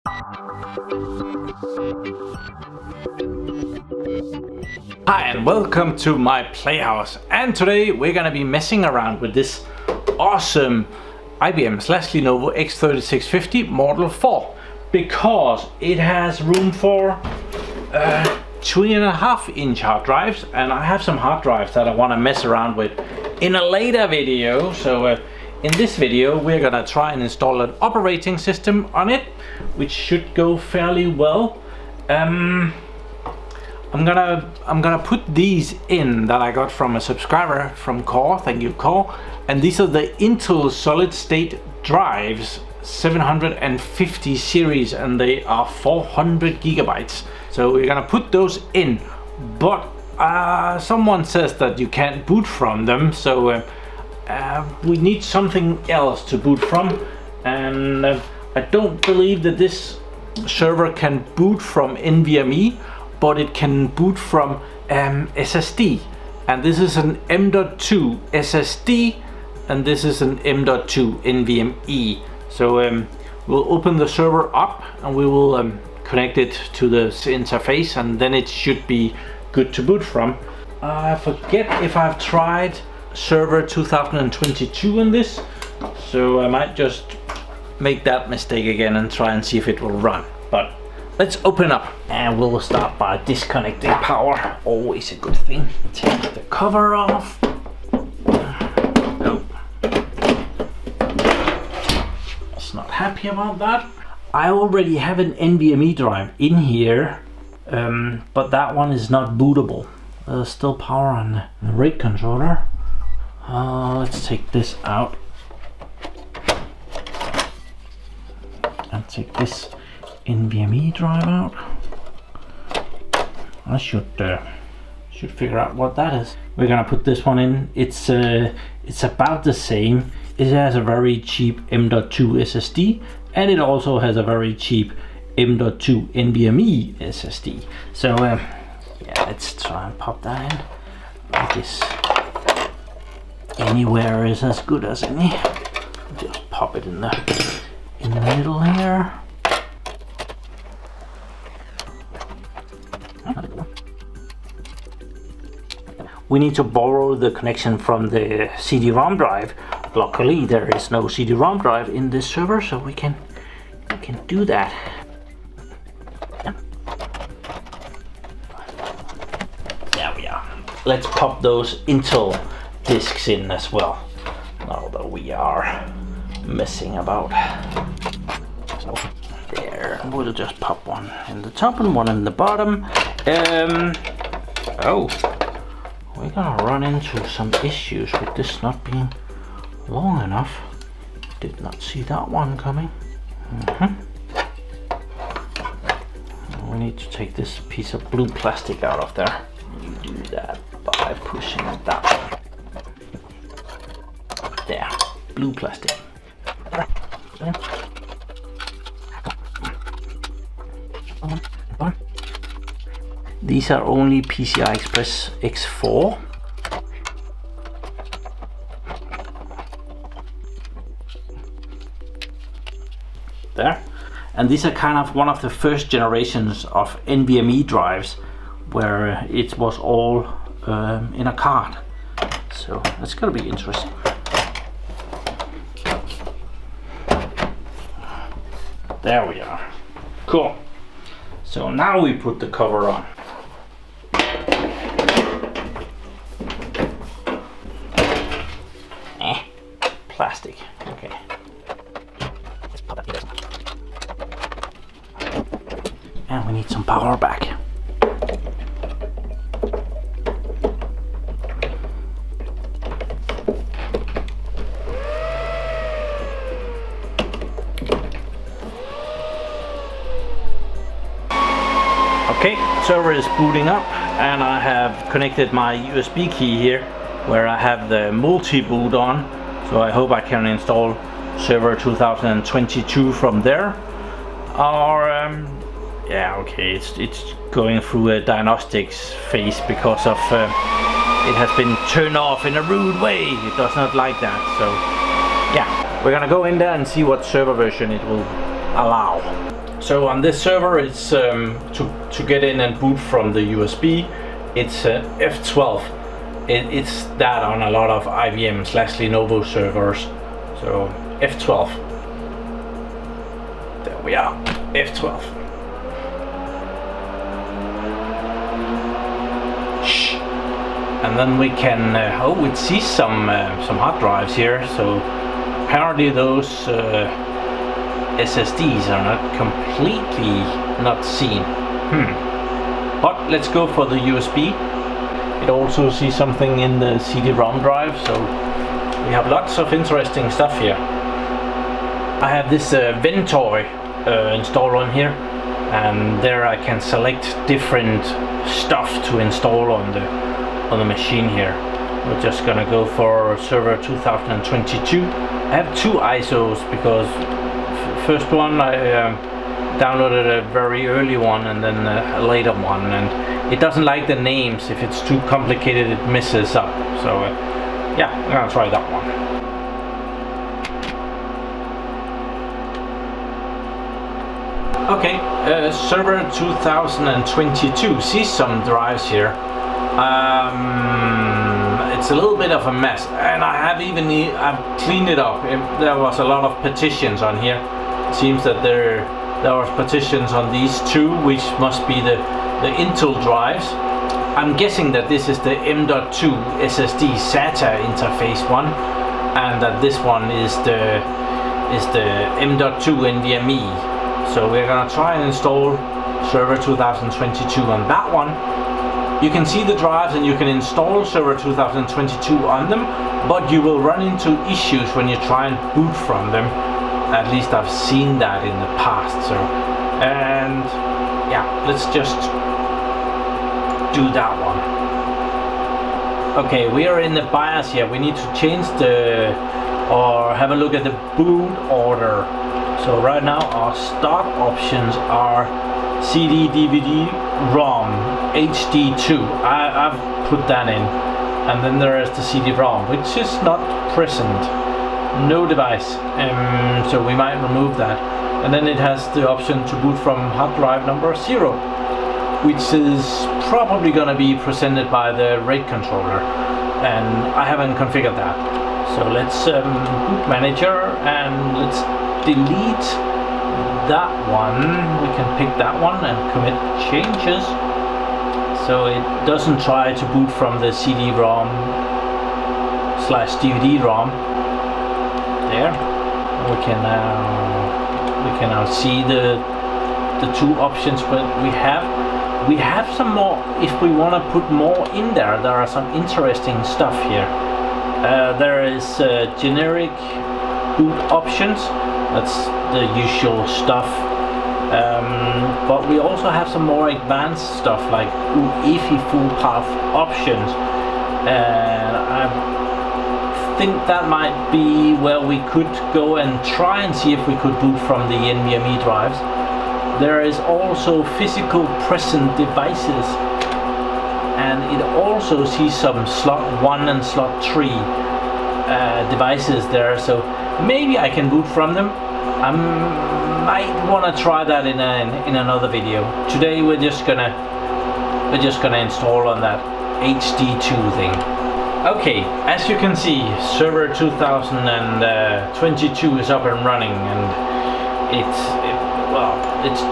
Hi and welcome to my PlayHouse, and today we're gonna be messing around with this awesome IBM/Lenovo x3650 Model 4 because it has room for 3.5-inch hard drives, and I have some hard drives that I want to mess around with in a later video. So in this video we're gonna try and install an operating system on it, which should go fairly well. I'm gonna put these in that I got from a subscriber from Core. Thank you, Core. And these are the Intel solid state drives, 750 series, and they are 400 gigabytes. So we're gonna put those in, but someone says that you can't boot from them, so we need something else to boot from, and I don't believe that this server can boot from NVMe, but it can boot from SSD, and this is an M.2 SSD, and this is an M.2 NVMe. So we'll open the server up and we will connect it to the interface, and then it should be good to boot from. I forget if I've tried server 2022 in this, so I might just make that mistake again and try and see if it will run. But let's open up, and we'll start by disconnecting power. Always a good thing. Take the cover off. Nope. I was not happy about that. I already have an NVMe drive in here, but that one is not bootable. There's still power on the RAID controller. Let's take this out and take this NVMe drive out. I should figure out what that is. We're gonna put this one in. It's about the same. It has a very cheap M.2 SSD, and it also has a very cheap M.2 NVMe SSD. So yeah, let's try and pop that in. I guess anywhere is as good as any. Just pop it in the middle here. We need to borrow the connection from the CD-ROM drive. Luckily there is no CD-ROM drive in this server, so we can do that. There we are. Let's pop those Intel discs in as well, now that we are messing about. So there, we'll just pop one in the top and one in the bottom. Oh, we're gonna run into some issues with this not being long enough. Did not see that one coming. We need to take this piece of blue plastic out of there. You do that by pushing it that way. There, blue plastic. These are only PCI Express X4. There. And these are kind of one of the first generations of NVMe drives where it was all in a card. So that's gonna be interesting. There we are. Cool. So now we put the cover on. Plastic. Okay. Let's put that in. And we need some power back. Okay, server is booting up, and I have connected my USB key here where I have the multi-boot on, so I hope I can install server 2022 from there. Or yeah, okay, it's going through a diagnostics phase because of it has been turned off in a rude way. It does not like that. So yeah, we're gonna go in there and see what server version it will allow. So on this server, it's to get in and boot from the USB, it's F12. It's that on a lot of IBM/Lenovo servers. So F12. There we are, F12. Shh. And then we can it sees some hard drives here. So apparently those SSDs are not completely not seen. But let's go for the USB. It also sees something in the CD-ROM drive, so we have lots of interesting stuff here. I have this Ventoy installed on here, and there I can select different stuff to install on the machine here. We're just gonna go for server 2022. I have two ISOs because first one I downloaded a very early one and then a later one, and it doesn't like the names. If it's too complicated, it messes up. So yeah, I'm gonna try that one. Okay, server 2022 sees some drives here. It's a little bit of a mess, and I've cleaned it up. There was a lot of petitions on here. It seems that there are petitions on these two, which must be the Intel drives. I'm guessing that this is the M.2 SSD SATA interface one, and that this one is the M.2 NVMe. So we're gonna try and install server 2022 on that one. You can see the drives and you can install server 2022 on them, but you will run into issues when you try and boot from them. At least I've seen that in the past. So, and yeah, let's just do that one. Okay, we are in the BIOS here. We need to change or have a look at the boot order. So right now our start options are CD, DVD, ROM, HD2. I've put that in, and then there is the CD-ROM, which is not present. No device, so we might remove that. And then it has the option to boot from hard drive number 0, which is probably gonna be presented by the RAID controller, and I haven't configured that. So let's boot manager, and let's delete that one. We can pick that one and commit changes, so it doesn't try to boot from the CD-ROM/DVD-ROM. There, we can now see the two options, but we have some more. If we want to put more in there are some interesting stuff here. There is generic boot options. That's the usual stuff, but we also have some more advanced stuff like EFI full path options, and I think that might be where we could go and try and see if we could boot from the NVMe drives. There is also physical present devices, and it also sees some slot 1 and slot 3 devices there, so maybe I can boot from them. I might want to try that in another video. Today we're just gonna install on that HD2 thing. Okay, as you can see, server 2022 is up and running, and it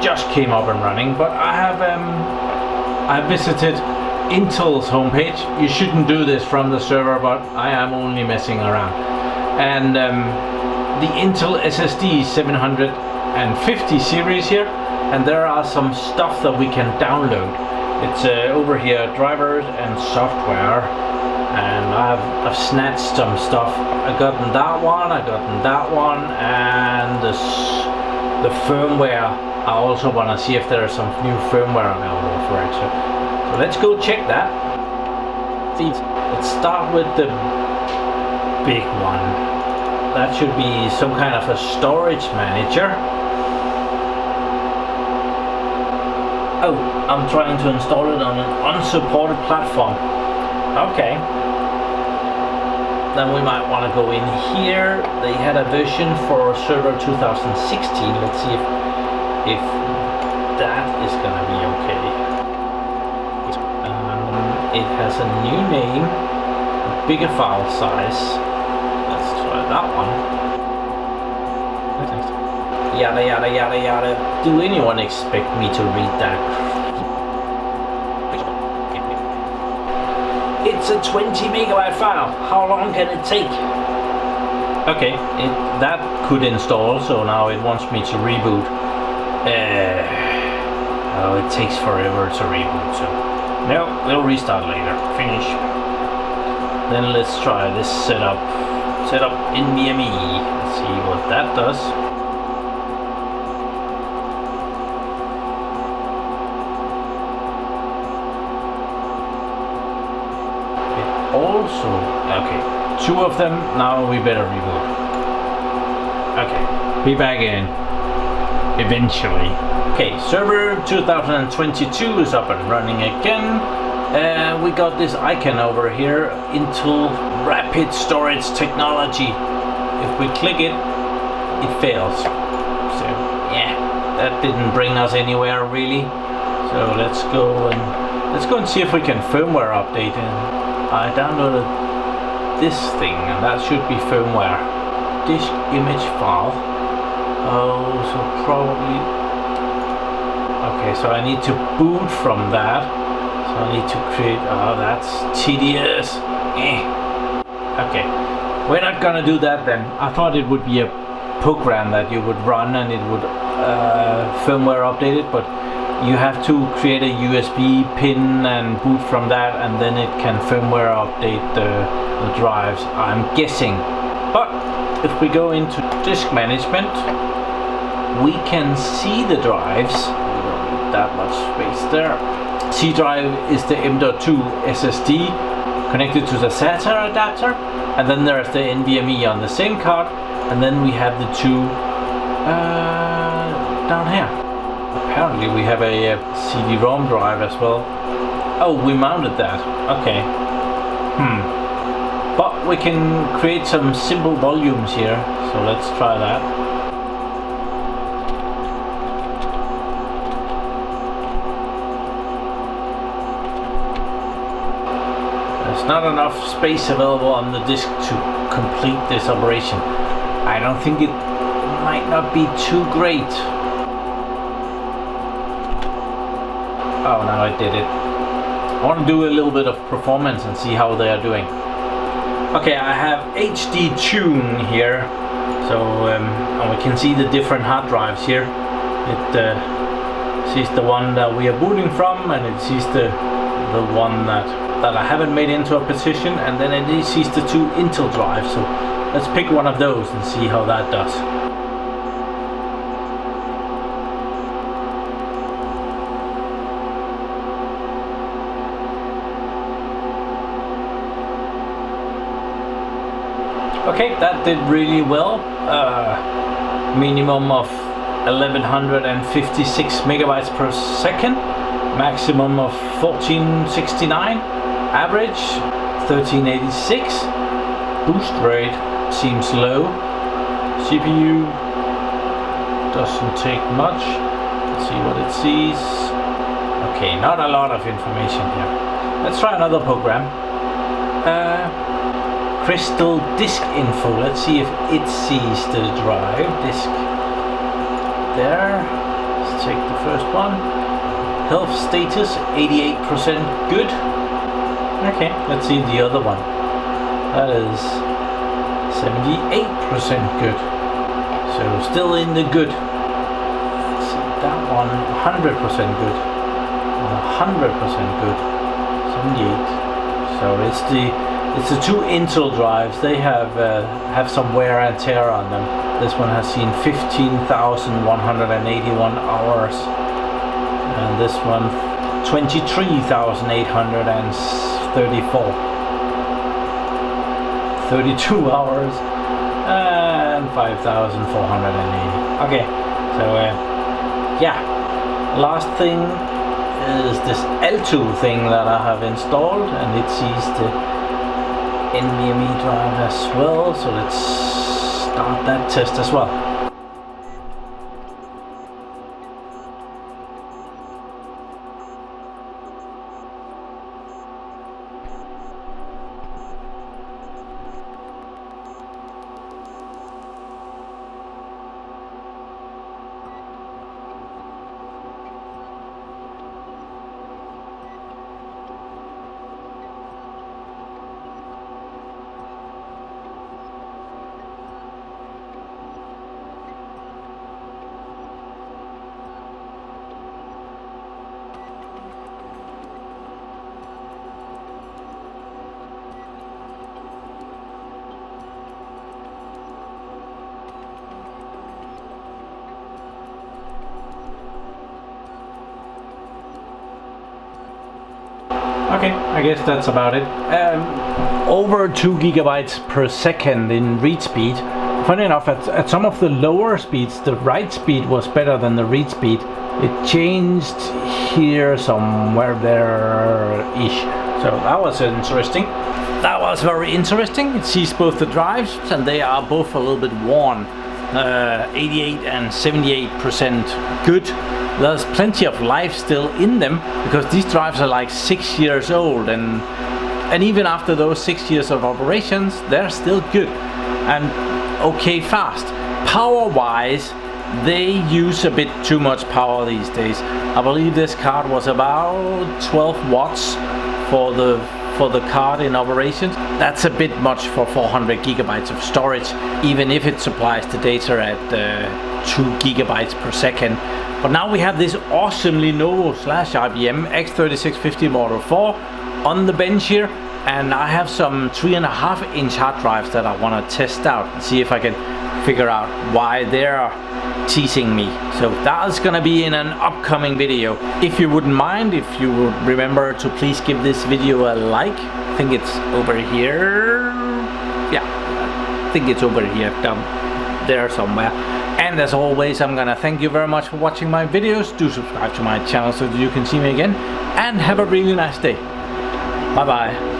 just came up and running. But I visited Intel's homepage. You shouldn't do this from the server, but I am only messing around. And the Intel SSD 750 series here, and there are some stuff that we can download. It's over here, drivers and software, and I've snatched some stuff. I gotten that one, and the firmware. I also want to see if there is some new firmware available for it. So let's go check that. Let's start with the big one. That should be some kind of a storage manager. Oh, I'm trying to install it on an unsupported platform. Okay. then we might want to go in here. They had a version for server 2016. Let's see if that is gonna be okay. It has a new name, a bigger file size. Let's try that one. Yada yada yada yada. Do anyone expect me to read that? It's a 20 megabyte file. How long can it take? Okay, that could install, so now it wants me to reboot. Oh, it takes forever to reboot, so no, we'll restart later. Finish. Then let's try this setup. Setup NVMe. Let's see what that does. Also, okay, 2 of them. Now we better reboot. Okay, be back in eventually. Okay, server 2022 is up and running again. We got this icon over here, Intel Rapid Storage Technology. If we click it, it fails. So yeah, that didn't bring us anywhere really. So let's go and see if we can firmware update it. I downloaded this thing, and that should be firmware. Disk image file. Oh, so probably. Okay, so I need to boot from that. So I need to create. Oh, that's tedious. Okay, we're not gonna do that then. I thought it would be a program that you would run and it would firmware update it, but you have to create a USB pin and boot from that, and then it can firmware update the drives, I'm guessing. But if we go into disk management, we can see the drives. We don't need that much space there. C drive is the M.2 SSD connected to the SATA adapter, and then there's the NVMe on the same card, and then we have the 2 down here. Apparently we have a CD-ROM drive as well. Oh, we mounted that. Okay. But we can create some simple volumes here, so let's try that. There's not enough space available on the disk to complete this operation. I don't think it might not be too great. Oh, now I did it. I want to do a little bit of performance and see how they are doing. Okay, I have HD Tune here, so and we can see the different hard drives here. It sees the one that we are booting from, and it sees the one that I haven't made into a position, and then it sees the 2 Intel drives. So let's pick one of those and see how that does. Okay, that did really well. Minimum of 1156 megabytes per second, maximum of 1469, average 1386. Boost rate seems low. CPU doesn't take much. Let's see what it sees. Okay, not a lot of information here. Let's try another program. Crystal disk info. Let's see if it sees the drive disk. There. Let's take the first one. Health status 88% good. Okay, let's see the other one. That is 78% good. So still in the good. Let's see that one. 100% good. 100% good. 78. So it's the 2 Intel drives. They have some wear and tear on them. This one has seen 15,181 hours, and this one 23,834. 32 hours and 5,480. Okay, so yeah. Last thing is this L2 thing that I have installed, and it sees the NVMe drive as well, so let's start that test as well. Okay, I guess that's about it. Over 2 gigabytes per second in read speed. Funny enough, at some of the lower speeds, the write speed was better than the read speed. It changed here somewhere there-ish. So that was interesting. That was very interesting. It sees both the drives and they are both a little bit worn. 88 and 78% good. There's plenty of life still in them because these drives are like 6 years old, and even after those 6 years of operations, they're still good and okay fast. Power wise, they use a bit too much power these days. I believe this card was about 12 watts for the card in operations. That's a bit much for 400 gigabytes of storage, even if it supplies the data at 2 gigabytes per second. But now we have this awesome Lenovo /IBM x3650 Model 4 on the bench here, and I have some 3.5-inch hard drives that I want to test out and see if I can figure out why they're teasing me. So that's gonna be in an upcoming video. If you wouldn't mind, if you would remember to please give this video a like. I think it's over here. Yeah, I think it's over here, down there somewhere. And as always, I'm gonna thank you very much for watching my videos. Do subscribe to my channel so that you can see me again, and have a really nice day. Bye bye.